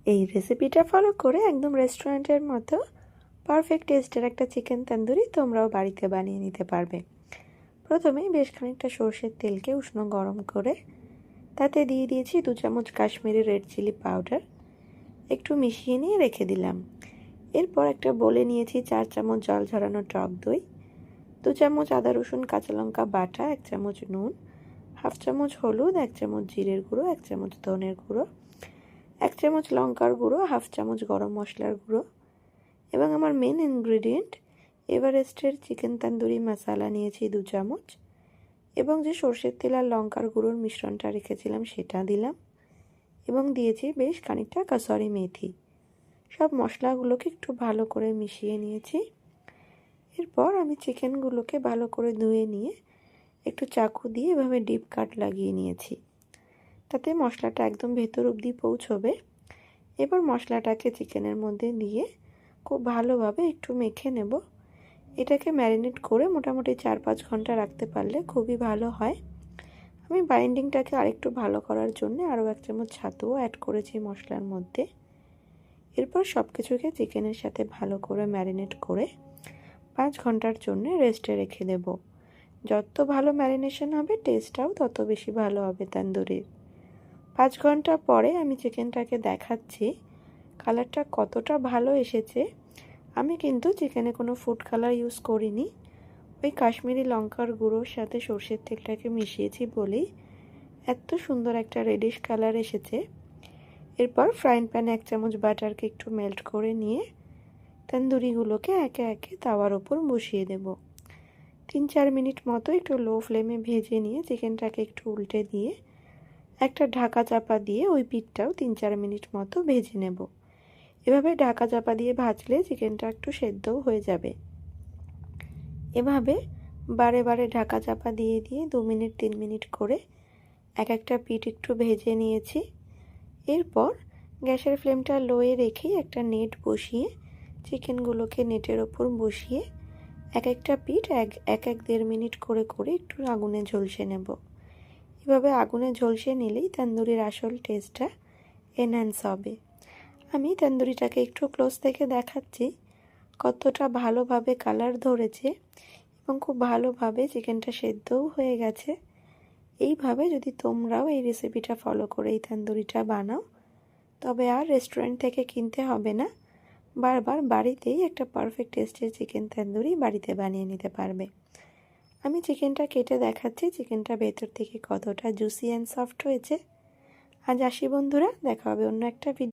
এই রেসিপিটা ফলো করে একদম রেস্টুরেন্টের মতো পারফেক্ট টেস্টের একটা চিকেন তন্দুরি তোমরাও বাড়িতে বানিয়ে নিতে পারবে। প্রথমেই বেশ খানিকটা সর্ষের তেলকে উষ্ণ গরম করে তাতে দিয়ে দিয়েছি 2 চামচ কাশ্মীরি রেড চিলি পাউডার, একটু মিশিয়ে নিয়ে রেখে দিলাম। এরপর একটা বলে নিয়েছি 4 চামচ জল ঝরানো টক দই, 2 চামচ আদা রসুন কাঁচা লঙ্কা বাটা, 1 চামচ নুন, হাফ চামচ হলুদ, 1 চামচ জিরের গুঁড়ো, 1 চামচ ধনের গুঁড়ো, 1 চামচ লঙ্কার গুঁড়ো, হাফ চামচ গরম মশলার গুঁড়ো এবং আমার মেন ইনগ্রেডিয়েন্ট এভারেস্টের চিকেন তন্দুরি মশলা নিয়েছি 2 চামচ এবং যে সর্ষের তেল আর লঙ্কার গুঁড়োর মিশ্রণটা রেখেছিলাম সেটা দিলাম এবং দিয়েছি বেশ খানিকটা কাসুরি মেথি। সব মশলাগুলোকে একটু ভালো করে মিশিয়ে নিয়েছি। এরপর আমি চিকেনগুলোকে ভালো করে ধুয়ে নিয়ে একটু চাকু দিয়ে এভাবে ডিপ কাট লাগিয়ে নিয়েছি, তাতে মশলাটা একদম ভেতর অবধি পৌঁছবে। এবার মশলাটাকে চিকেনের মধ্যে দিয়ে খুব ভালোভাবে একটু মেখে নেব। এটাকে ম্যারিনেট করে মোটামুটি 4-5 ঘন্টা রাখতে পারলে খুবই ভালো হয়। আমি বাইন্ডিংটাকে আরেকটু ভালো করার জন্য আরও 1 চামচ ছাতুও অ্যাড করেছি মশলার মধ্যে। এরপর সব কিছুকে চিকেনের সাথে ভালো করে ম্যারিনেট করে 5 ঘন্টার জন্য রেস্টে রেখে দেব। যত ভালো ম্যারিনেশন হবে টেস্টটাও তত বেশি ভালো হবে তন্দুরির। 5 ঘন্টা পরে আমি চিকেনটাকে দেখাচ্ছি কালারটা কতটা ভালো এসেছে। আমি কিন্তু চিকেনে কোনো ফুড কালার ইউজ করিনি, ওই কাশ্মীরি লঙ্কার গুঁড়োর সাথে সর্ষের তেলটাকে মিশিয়েছি বলেই এত সুন্দর একটা রেডিশ কালার এসেছে। এরপর ফ্রাইং প্যানে 1 চামচ বাটারকে একটু মেল্ট করে নিয়ে তন্দুরিগুলোকে একে একে তাওয়ার ওপর বসিয়ে দেব। 3-4 মিনিট মতো একটু লো ফ্লেমে ভেজে নিয়ে চিকেনটাকে একটু উল্টে দিয়ে একটা ঢাকা চাপা দিয়ে ওই পিঠটাও 3-4 মিনিট মতো ভেজে নেব। এভাবে ঢাকা চাপা দিয়ে ভাজলে চিকেনটা একটু সেদ্ধও হয়ে যাবে। এভাবে বারে বারে ঢাকা চাপা দিয়ে দিয়ে 2 মিনিট 3 মিনিট করে এক একটা পিঠ একটু ভেজে নিয়েছি। এরপর গ্যাসের ফ্লেমটা লোয়ে রেখেই একটা নেট বসিয়ে চিকেনগুলোকে নেটের ওপর বসিয়ে এক একটা পিঠ এক 1.5 মিনিট করে করে একটু আগুনে ঝলসে নেব। এভাবে আগুনে ঝলসে নিলেই তন্দুরির আসল টেস্টটা এনহ্যান্স হবে। আমি তন্দুরিটাকে একটু ক্লোজ থেকে দেখাচ্ছি কতটা ভালোভাবে কালার ধরেছে এবং খুব ভালোভাবে চিকেনটা সেদ্ধও হয়ে গেছে। এইভাবে যদি তোমরাও এই রেসিপিটা ফলো করে এই তন্দুরিটা বানাও তবে আর রেস্টুরেন্ট থেকে কিনতে হবে না, বারবার বাড়িতেই একটা পারফেক্ট টেস্টের চিকেন তন্দুরি বাড়িতে বানিয়ে নিতে পারবে। আমি চিকেনটা কেটে দেখাচ্ছি চিকেনটা ভেতর থেকে কতটা জুসি অ্যান্ড সফট হয়েছে। আজ আসি বন্ধুরা, দেখা হবে অন্য একটা ভিডিও।